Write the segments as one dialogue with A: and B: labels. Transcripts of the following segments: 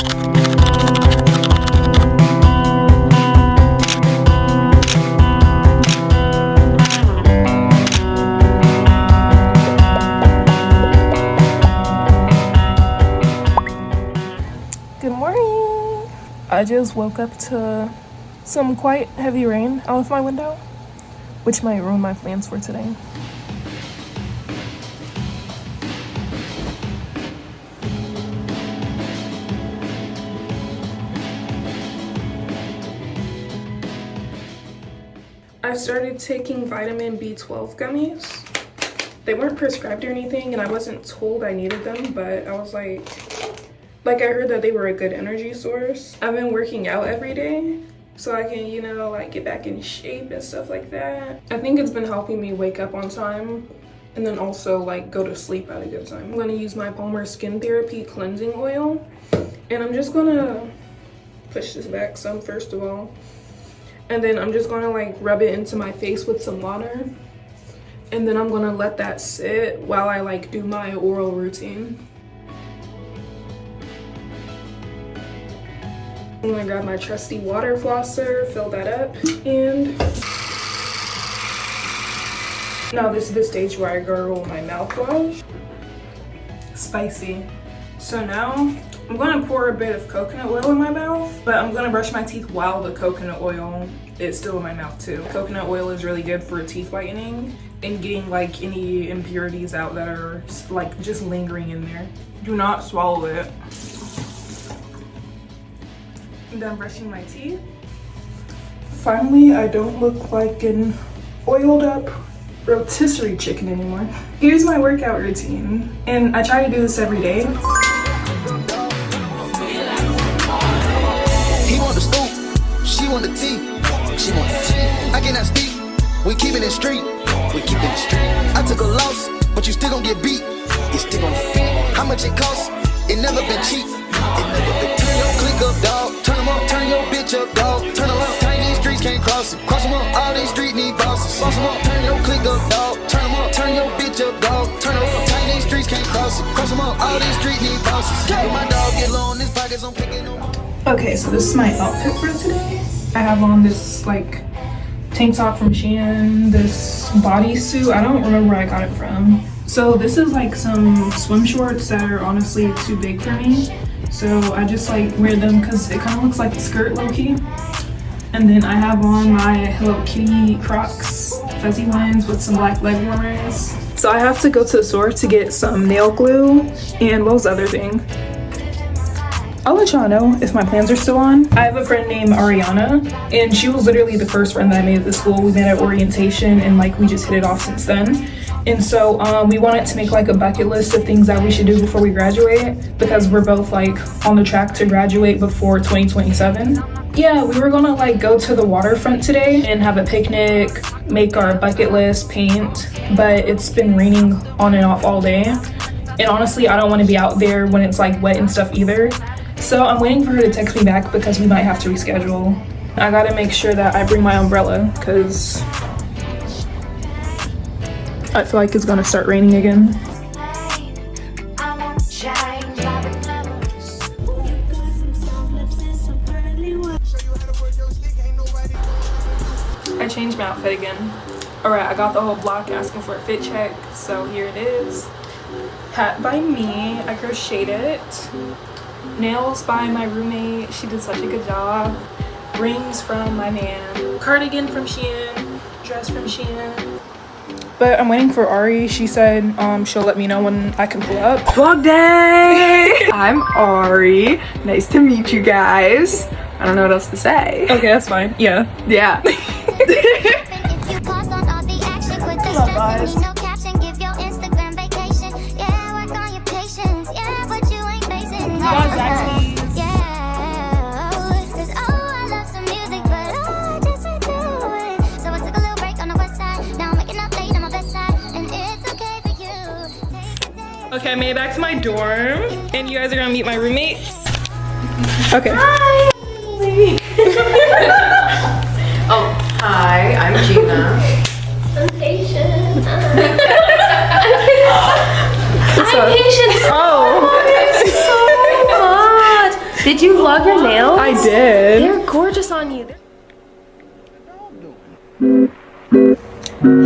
A: Good morning. I just woke up to some quite heavy rain out of my window, which might ruin my plans for today. I started taking vitamin B12 gummies. They weren't prescribed or anything, and I wasn't told I needed them, but I was like I heard that they were a good energy source. I've been working out every day so I can, like get back in shape and stuff like that. I think it's been helping me wake up on time and then also like go to sleep at a good time. I'm gonna use my Palmer Skin Therapy cleansing oil, and I'm just gonna push this back some first of all. And then I'm just gonna like rub it into my face with some water. And then I'm gonna let that sit while I like do my oral routine. I'm gonna grab my trusty water flosser, fill that up, and now this is the stage where I gargle my mouthwash. Spicy. So now I'm gonna pour a bit of coconut oil in my mouth, but I'm gonna brush my teeth while the coconut oil is still in my mouth too. Coconut oil is really good for teeth whitening and getting like any impurities out that are like just lingering in there. Do not swallow it. I'm done brushing my teeth. Finally, I don't look like an oiled up rotisserie chicken anymore. Here's my workout routine, and I try to do this every day.
B: He want the scoop, she want the tea, she want the tea. I cannot speak, we keep it in street, we keep it in street. I took a loss, but you still gon' get beat, you still gon' get beat. How much it costs? It never been cheap, it never been. Turn your click up, dog, turn them up, turn your bitch up, dog, turn them up. Tiny streets can't cross it, cross them up, all these streets need bosses. Cross them up, turn your click up, dog, turn them up, turn your bitch up, dog, turn them up. Tiny streets can't cross it, cross them up, all these streets need bosses. When my dog get low on his pockets, I'm picking them up.
A: Okay, so this is my outfit for today. I have on this like tank top from Shein, this bodysuit. I don't remember where I got it from. So this is like some swim shorts that are honestly too big for me. So I just like wear them because it kind of looks like a skirt low-key. And then I have on my Hello Kitty Crocs, fuzzy ones with some black leg warmers. So I have to go to the store to get some nail glue and what was the other thing? I'll let y'all know if my plans are still on. I have a friend named Ariana, and she was literally the first friend that I made at the school. We met at orientation, and like we just hit it off since then. And so we wanted to make like a bucket list of things that we should do before we graduate, because we're both like on the track to graduate before 2027. Yeah, we were gonna like go to the waterfront today and have a picnic, make our bucket list, paint, but it's been raining on and off all day. And honestly, I don't want to be out there when it's like wet and stuff either. So I'm waiting for her to text me back because we might have to reschedule. I gotta make sure that I bring my umbrella because I feel like it's gonna start raining again. I changed my outfit again. Alright, I got the whole block asking for a fit check, so here it is. Hat by me, I crocheted it. Nails by my roommate, she did such a good job. Rings from my man. Cardigan from Shein, dress from Shein. But I'm waiting for Ari. She said she'll let me know when I can pull up.
C: Vlog day! I'm Ari. Nice to meet you guys. I don't know what else to say.
A: Okay, that's fine. Yeah.
C: Yeah.
A: Hello, guys. Okay, I made it back to my dorm, and you guys are gonna meet my roommates. Okay.
C: Hi! Oh, hi, I'm Gina.
D: I'm patient.
A: What's
D: I'm
A: up?
D: patient.
A: Oh.
D: So much. Did you vlog your nails?
C: I did.
D: They're gorgeous on you.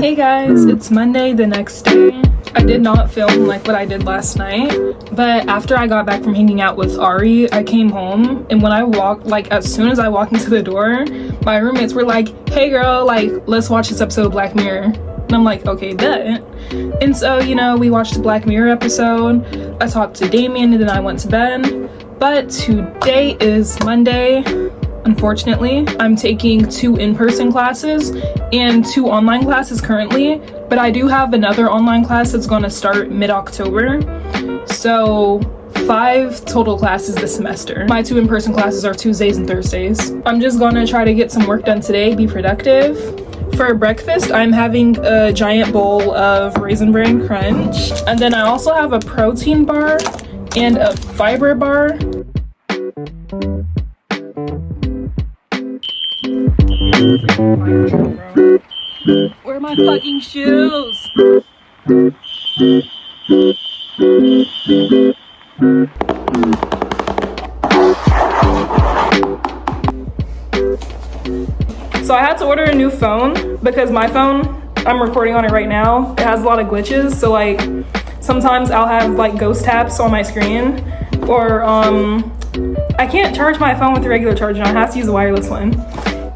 A: Hey guys, it's Monday, the next day. I did not film like what I did last night, but after I got back from hanging out with Ari, I came home, and when I walked, like as soon as I walked into the door, my roommates were like, hey girl, like let's watch this episode of Black Mirror. And I'm like, okay, bet. And so, you know, we watched the Black Mirror episode. I talked to Damien and then I went to bed. But today is Monday. Unfortunately, I'm taking 2 in-person classes and 2 online classes currently, but I do have another online class that's going to start mid-October. So 5 total classes this semester. My 2 in-person classes are Tuesdays and Thursdays. I'm just going to try to get some work done today, be productive. For breakfast, I'm having a giant bowl of Raisin Bran Crunch. And then I also have a protein bar and a fiber bar. Where are my fucking shoes? So I had to order a new phone because my phone, I'm recording on it right now, it has a lot of glitches. So like sometimes I'll have like ghost taps on my screen, or I can't charge my phone with the regular charger. I have to use the wireless one.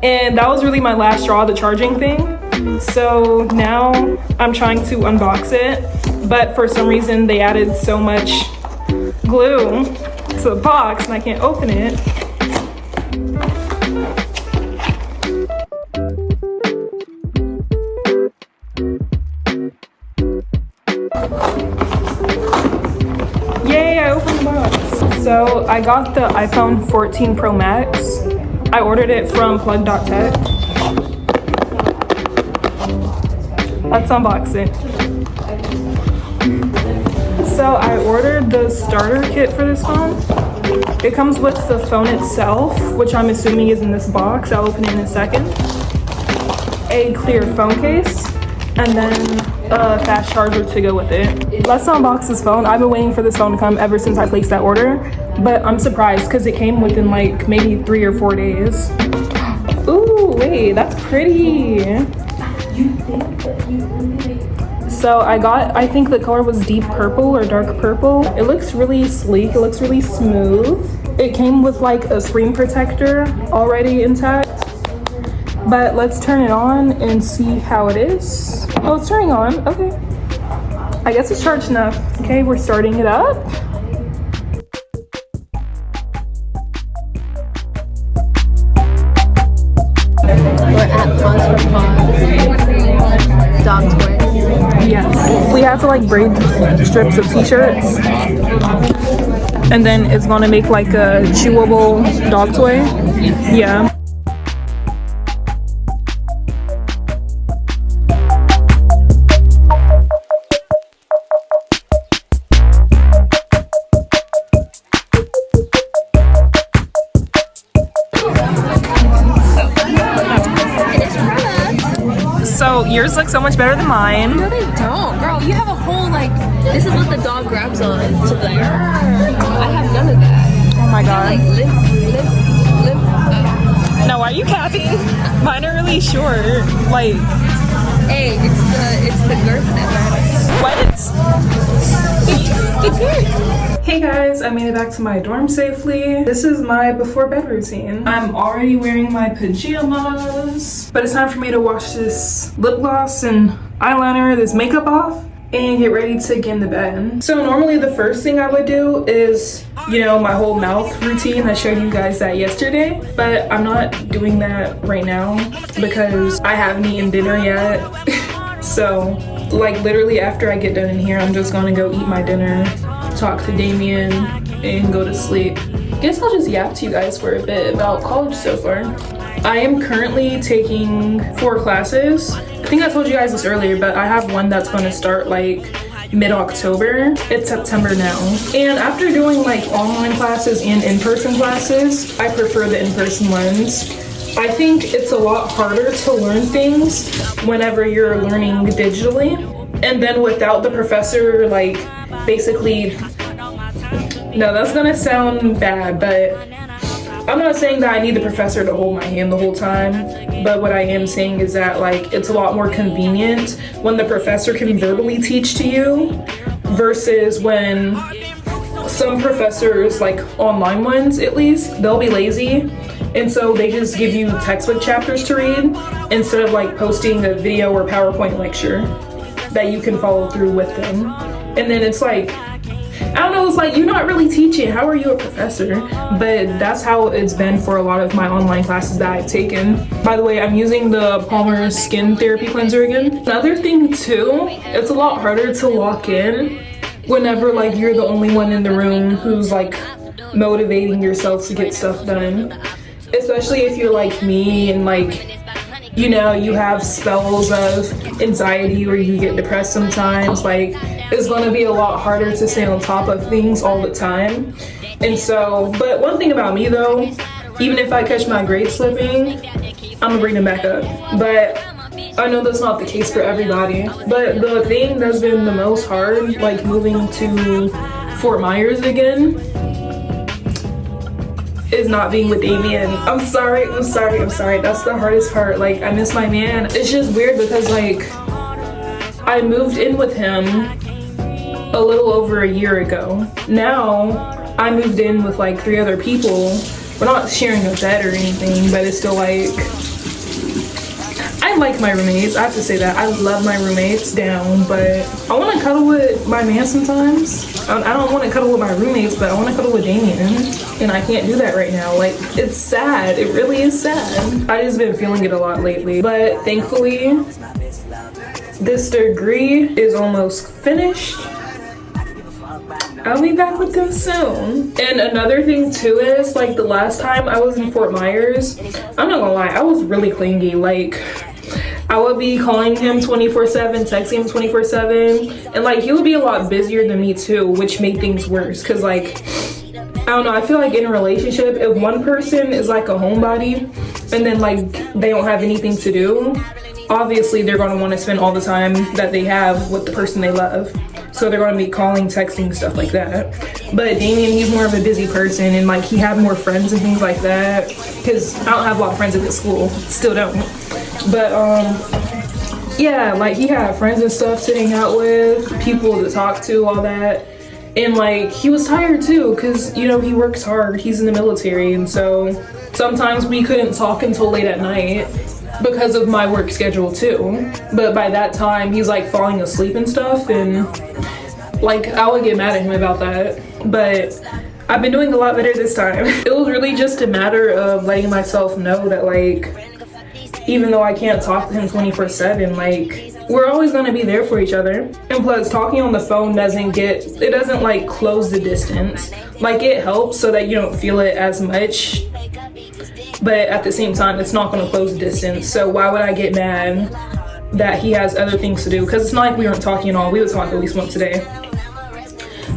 A: And that was really my last straw, the charging thing. So now I'm trying to unbox it, but for some reason they added so much glue to the box and I can't open it. Yay, I opened the box. So I got the iPhone 14 Pro Max. I ordered it from plug.tech. Let's unbox it. So I ordered the starter kit for this phone. It comes with the phone itself, which I'm assuming is in this box. I'll open it in a second. A clear phone case, and then a fast charger to go with it. Let's unbox this phone. I've been waiting for this phone to come ever since I placed that order, but I'm surprised because it came within like maybe 3 or 4 days. Ooh, wait, that's pretty. So I think the color was deep purple or dark purple. It looks really sleek, it looks really smooth. It came with like a screen protector already intact. But let's turn it on and see how it is. Oh, it's turning on, okay. I guess it's charged enough. Okay, we're starting it up.
D: We're at Pause for Pause. Dog toy.
A: Yes. We have to like braid strips of t-shirts. And then it's gonna make like a chewable dog toy. Yeah. So yours looks so much better than mine.
D: No, they don't. Girl, you have a whole, like, this is what the dog grabs on to like, I have none of that.
A: Oh my god.
D: Like, lift up.
A: No, why are you capping? Mine are really short. Like,
D: Hey, it's the girth that matters.
A: what?
D: It's yours.
A: Hey guys, I made it back to my dorm safely. This is my before bed routine. I'm already wearing my pajamas, but it's time for me to wash this lip gloss and eyeliner, this makeup off, and get ready to get in the bed. So normally the first thing I would do is, you know, my whole mouth routine. I showed you guys that yesterday, but I'm not doing that right now because I haven't eaten dinner yet. So like literally after I get done in here, I'm just gonna go eat my dinner, talk to Damien, and go to sleep. Guess I'll just yap to you guys for a bit about college so far. I am currently taking 4 classes. I think I told you guys this earlier, but I have one that's gonna start like mid-October. It's September now. And after doing like online classes and in-person classes, I prefer the in-person ones. I think it's a lot harder to learn things whenever you're learning digitally. And then without the professor, like basically, no, that's gonna sound bad, but I'm not saying that I need the professor to hold my hand the whole time, but what I am saying is that like it's a lot more convenient when the professor can verbally teach to you versus when some professors, like online ones at least, they'll be lazy and so they just give you textbook chapters to read instead of like posting a video or PowerPoint lecture that you can follow through with them. And then it's like, I don't know, it's like you're not really teaching. How are you a professor? But that's how it's been for a lot of my online classes that I've taken. By the way, I'm using the Palmer Skin Therapy Cleanser again. Another thing too, it's a lot harder to lock in whenever like you're the only one in the room who's like motivating yourself to get stuff done. Especially if you're like me and like, you know, you have spells of anxiety or you get depressed sometimes. Like, it's going to be a lot harder to stay on top of things all the time. And so, but one thing about me though, even if I catch my grades slipping, I'm gonna bring them back up. But I know that's not the case for everybody. But the thing that's been the most hard, like moving to Fort Myers again, is not being with Damien. I'm sorry. That's the hardest part. Like, I miss my man. It's just weird because like I moved in with him a little over a year ago. Now I moved in with like 3 other people. We're not sharing a bed or anything, but it's still like, I like my roommates. I have to say that. I love my roommates down, but I want to cuddle with my man sometimes. I don't want to cuddle with my roommates, but I want to cuddle with Damien, and I can't do that right now. Like, it's sad. It really is sad. I just been feeling it a lot lately, but thankfully, this degree is almost finished. I'll be back with them soon. And another thing too is, like, the last time I was in Fort Myers, I'm not gonna lie, I was really clingy. Like, I would be calling him 24/7, texting him 24/7, and like he would be a lot busier than me too, which made things worse. Cause like, I don't know, I feel like in a relationship, if one person is like a homebody and then like they don't have anything to do, obviously they're gonna want to spend all the time that they have with the person they love. So they're gonna be calling, texting, stuff like that. But Damien, he's more of a busy person, and like he had more friends and things like that. Cause I don't have a lot of friends at this school, still don't. But yeah, like he had friends and stuff to hang out with, people to talk to, all that. And like he was tired too, cause you know he works hard, he's in the military, and so sometimes we couldn't talk until late at night because of my work schedule too. But by that time he's like falling asleep and stuff, and like I would get mad at him about that. But I've been doing a lot better this time. It was really just a matter of letting myself know that like, even though I can't talk to him 24/7, like we're always gonna be there for each other. And plus, talking on the phone doesn't like close the distance. Like, it helps so that you don't feel it as much, but at the same time, it's not gonna close the distance. So why would I get mad that he has other things to do? Because it's not like we weren't talking at all. We would talk at least once a day.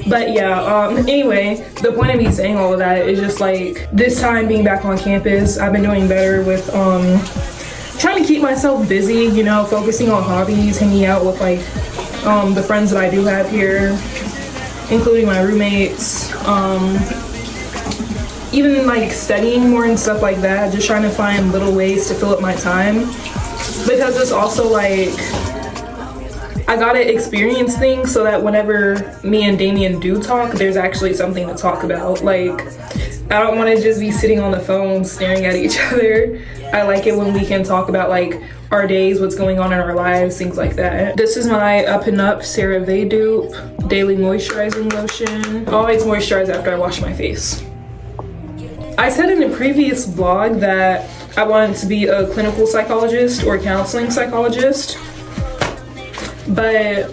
A: But yeah, anyway, the point of me saying all of that is just like, this time being back on campus, I've been doing better with trying to keep myself busy, you know, focusing on hobbies, hanging out with like the friends that I do have here, including my roommates, even like studying more and stuff like that, just trying to find little ways to fill up my time, because it's also like, I gotta experience things so that whenever me and Damien do talk, there's actually something to talk about. Like, I don't want to just be sitting on the phone staring at each other. I like it when we can talk about like our days, what's going on in our lives, things like that. This is my Up and Up CeraVe dupe daily moisturizing lotion. I always moisturize after I wash my face. I said in a previous vlog that I wanted to be a clinical psychologist or counseling psychologist, but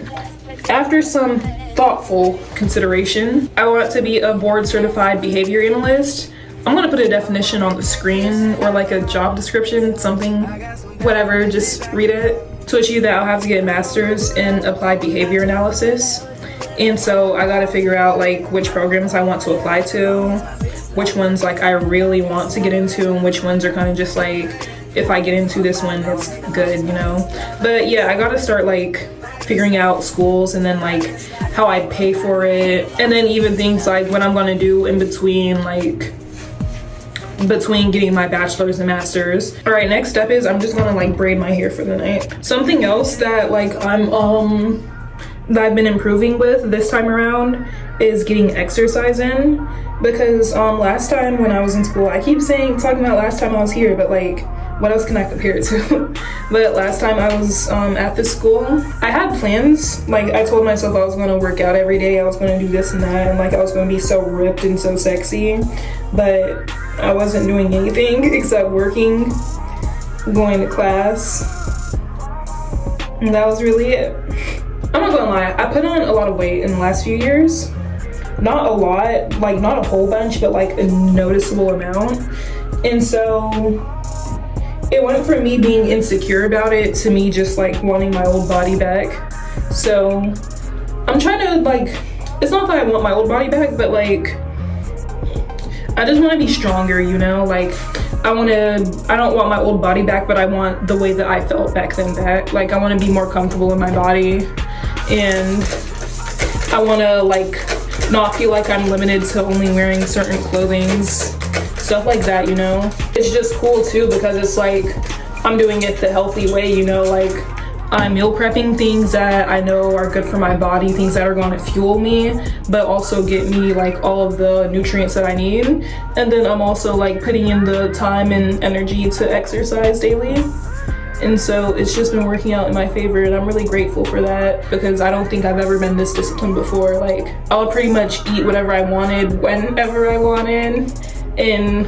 A: after some thoughtful consideration, I want to be a board certified behavior analyst. I'm gonna put a definition on the screen, or like a job description, something, whatever, just read it. To achieve that, I'll have to get a master's in applied behavior analysis. And so I gotta figure out like which programs I want to apply to, which ones like I really want to get into, and which ones are kind of just like, if I get into this one, it's good, you know? But yeah, I gotta start like figuring out schools, and then like how I pay for it, and then even things like what I'm gonna do in between like between getting my bachelor's and master's. All right, next step is I'm just gonna like braid my hair for the night. Something else that like that I've been improving with this time around is getting exercise in, because last time when I was in school, I keep talking about last time I was here, but like what else can I compare it to? But last time I was at this school, I had plans. Like I told myself I was gonna work out every day, I was gonna do this and that, and like I was gonna be so ripped and so sexy, but I wasn't doing anything except working, going to class, and that was really it. I'm not gonna lie, I put on a lot of weight in the last few years. Not a lot, like not a whole bunch, but like a noticeable amount. And so it went from me being insecure about it to me just like wanting my old body back. So I'm trying to like, it's not that I want my old body back, but like I just want to be stronger, you know? Like I don't want my old body back, but I want the way that I felt back then back. Like I want to be more comfortable in my body, and I want to like not feel like I'm limited to only wearing certain clothings, stuff like that, you know? It's just cool too, because it's like I'm doing it the healthy way, you know? Like I'm meal prepping things that I know are good for my body, things that are going to fuel me, but also get me like all of the nutrients that I need. And then I'm also like putting in the time and energy to exercise daily. And so it's just been working out in my favor, and I'm really grateful for that, because I don't think I've ever been this disciplined before. Like I would pretty much eat whatever I wanted, whenever I wanted, and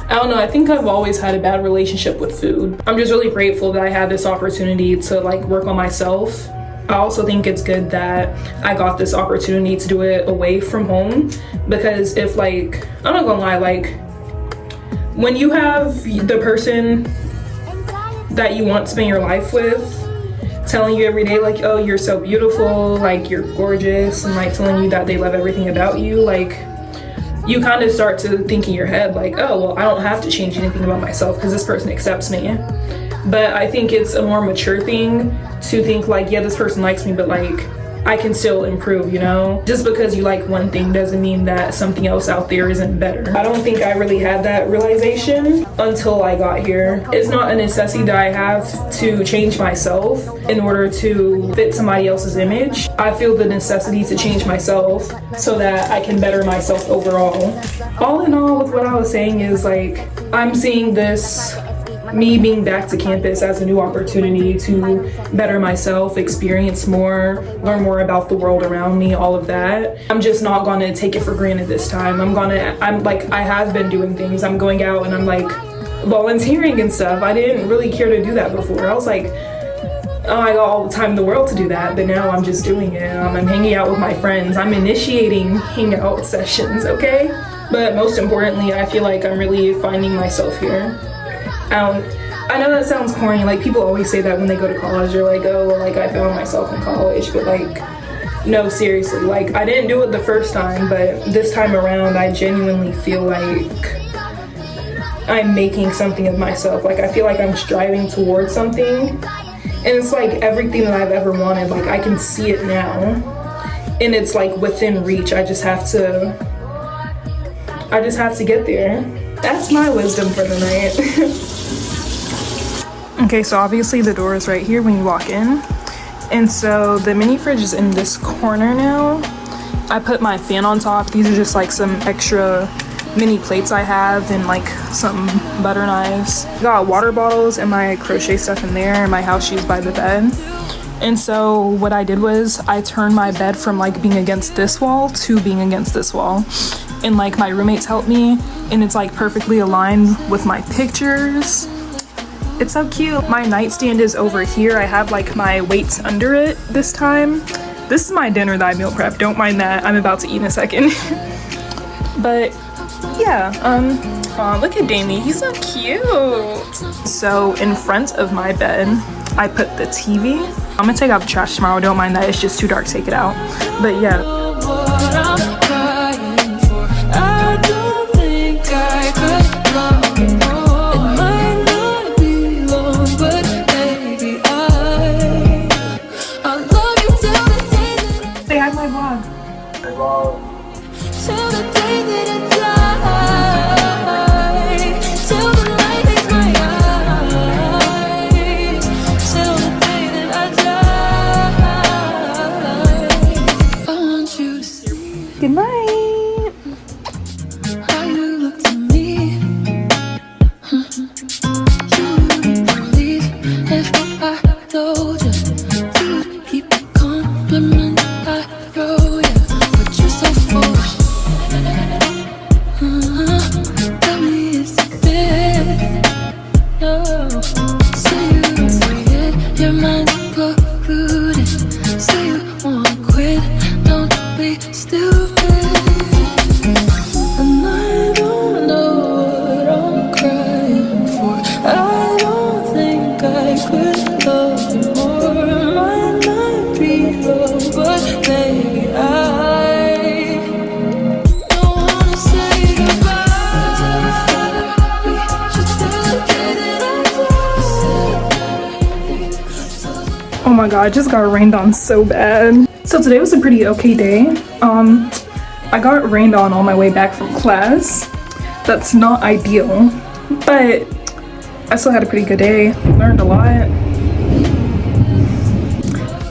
A: I don't know, I think I've always had a bad relationship with food. I'm just really grateful that I had this opportunity to like work on myself. I also think it's good that I got this opportunity to do it away from home, because if like, I'm not gonna lie, like when you have the person that you want to spend your life with telling you every day like, oh, you're so beautiful, like you're gorgeous, and like telling you that they love everything about you, like you kind of start to think in your head like, oh well, I don't have to change anything about myself because this person accepts me. But I think it's a more mature thing to think like, yeah, this person likes me, but like I can still improve, you know? Just because you like one thing doesn't mean that something else out there isn't better. I don't think I really had that realization until I got here. It's not a necessity that I have to change myself in order to fit somebody else's image. I feel the necessity to change myself so that I can better myself overall. All in all, with what I was saying is like, I'm seeing this, me being back to campus, as a new opportunity to better myself, experience more, learn more about the world around me, all of that. I'm just not gonna take it for granted this time. I have been doing things. I'm going out and I'm like volunteering and stuff. I didn't really care to do that before. I was like, oh, I got all the time in the world to do that, but now I'm just doing it. I'm hanging out with my friends. I'm initiating hangout sessions, okay? But most importantly, I feel like I'm really finding myself here. I know that sounds corny, like people always say that when they go to college, they're like, oh, well, like I found myself in college, but like, no, seriously, like I didn't do it the first time, but this time around, I genuinely feel like I'm making something of myself. Like I feel like I'm striving towards something, and it's like everything that I've ever wanted, like I can see it now, and it's like within reach. I just have to get there. That's my wisdom for the night. Okay, so obviously the door is right here when you walk in, and so the mini fridge is in this corner now. I put my fan on top. These are just like some extra mini plates I have, and like some butter knives. Got water bottles and my crochet stuff in there, and my house shoes by the bed. And so what I did was I turned my bed from like being against this wall to being against this wall, and like my roommates helped me, and it's like perfectly aligned with my pictures. It's so cute. My nightstand is over here. I have like my weights under it this time. This is my dinner that I meal prep. Don't mind that. I'm about to eat in a second. But yeah, look at Damie. He's so cute. So in front of my bed, I put the TV. I'm gonna take out the trash tomorrow. Don't mind that. It's just too dark to take it out. But yeah. Oh my god, I just got rained on so bad. So today was a pretty okay day. I got rained on my way back from class. That's not ideal, but I still had a pretty good day. Learned a lot.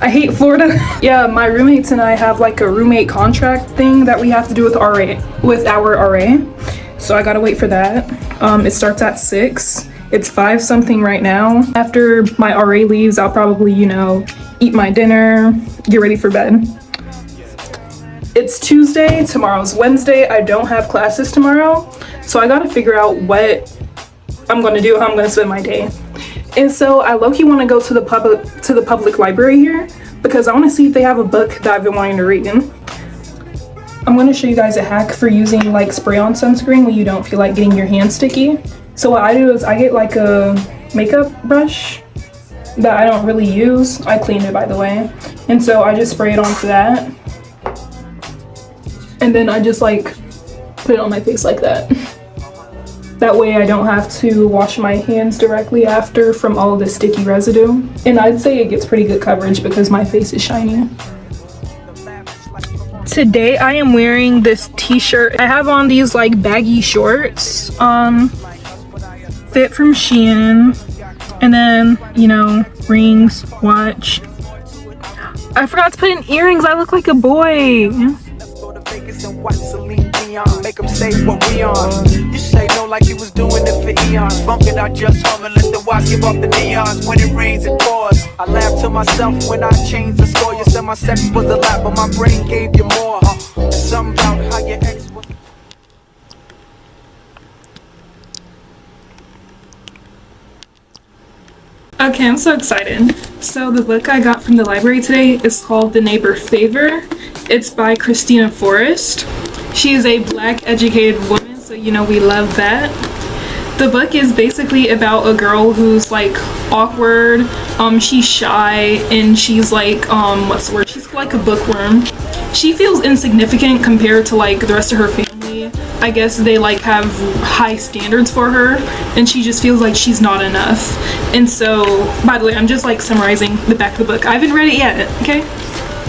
A: I hate Florida. Yeah, my roommates and I have like a roommate contract thing that we have to do with our RA. So I gotta wait for that. It starts at 6. It's 5 something right now. After my RA leaves, I'll probably, you know, eat my dinner, get ready for bed. It's Tuesday, tomorrow's Wednesday. I don't have classes tomorrow. So I gotta figure out what I'm gonna do, how I'm gonna spend my day. And so I low-key wanna go to the public library here because I wanna see if they have a book that I've been wanting to read. I'm gonna show you guys a hack for using like spray-on sunscreen when you don't feel like getting your hands sticky. So what I do is I get like a makeup brush that I don't really use. I cleaned it, by the way. And so I just spray it onto that. And then I just like put it on my face like that. That way I don't have to wash my hands directly after from all of the sticky residue. And I'd say it gets pretty good coverage because my face is shiny. Today I am wearing this t-shirt. I have on these like baggy shorts, fit from Shein, and then, you know, rings, watch. I forgot to put in earrings. I look like a boy. Make them say what we on. You say no like you was doing it for eons. Funk it out just hum and let the watch give off the neons. When it rains it pours. I laugh to myself when I change the score. You said my sex was a lot, but my brain gave you more. Something about how your ex was. Okay, I'm so excited. So the book I got from the library today is called The Neighbor Favor. It's by Christina Forrest. She is a black educated woman, so you know we love that. The book is basically about a girl who's like awkward, she's shy, and she's like, what's the word? She's like a bookworm. She feels insignificant compared to like the rest of her family. I guess they like have high standards for her, and she just feels like she's not enough. And so, by the way, I'm just like summarizing the back of the book. I haven't read it yet, okay?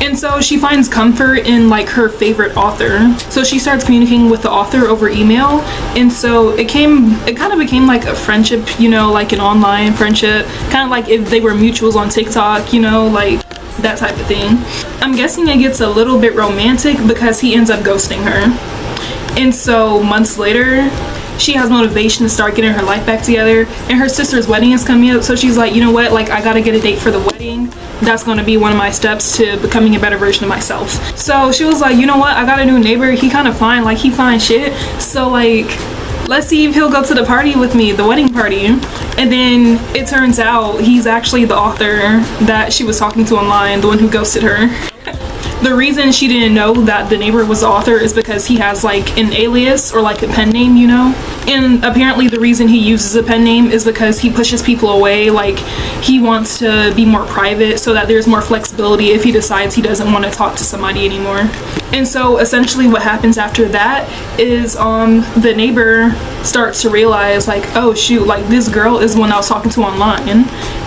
A: And so she finds comfort in like her favorite author. So she starts communicating with the author over email. And so it kind of became like a friendship, you know, like an online friendship. Kind of like if they were mutuals on TikTok, you know, like that type of thing. I'm guessing it gets a little bit romantic because he ends up ghosting her. And so months later, she has motivation to start getting her life back together, and her sister's wedding is coming up, so she's like, you know what, like I gotta get a date for the wedding. That's gonna be one of my steps to becoming a better version of myself. So she was like, you know what, I got a new neighbor, he kind of fine, like he fine shit, so like let's see if he'll go to the party with me, the wedding party. And then it turns out he's actually the author that she was talking to online, the one who ghosted her. The reason she didn't know that the neighbor was the author is because he has like an alias or like a pen name, you know? And apparently the reason he uses a pen name is because he pushes people away. Like he wants to be more private so that there's more flexibility if he decides he doesn't want to talk to somebody anymore. And so essentially what happens after that is the neighbor starts to realize like, oh shoot, like this girl is the one I was talking to online.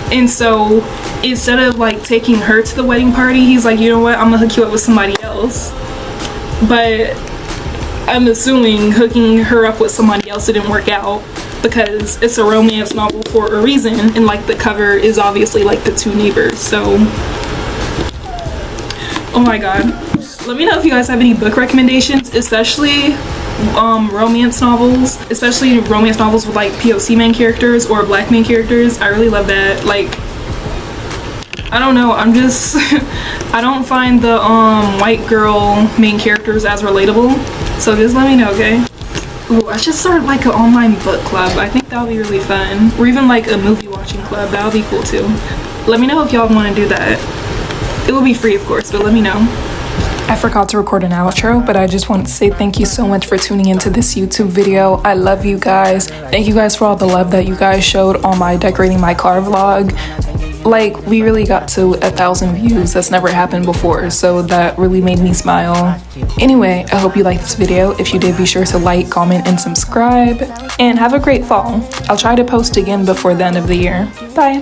A: And so instead of like taking her to the wedding party, he's like, you know what, I'm gonna hook you up with somebody else. But I'm assuming hooking her up with somebody else didn't work out because it's a romance novel for a reason, and like the cover is obviously like the two neighbors. So oh my god, let me know if you guys have any book recommendations, especially romance novels, especially romance novels with like POC main characters or black main characters. I really love that. Like I don't know, I'm just I don't find the white girl main characters as relatable, so just let me know, okay? Ooh, I should start like an online book club. I think that would be really fun, or even like a movie watching club. That would be cool too. Let me know if y'all want to do that. It will be free, of course, but let me know. I forgot to record an outro, but I just want to say thank you so much for tuning into this YouTube video. I love you guys. Thank you guys for all the love that you guys showed on my decorating my car vlog. Like, we really got to 1,000 views. That's never happened before, so that really made me smile. Anyway, I hope you liked this video. If you did, be sure to like, comment, and subscribe. And have a great fall. I'll try to post again before the end of the year. Bye.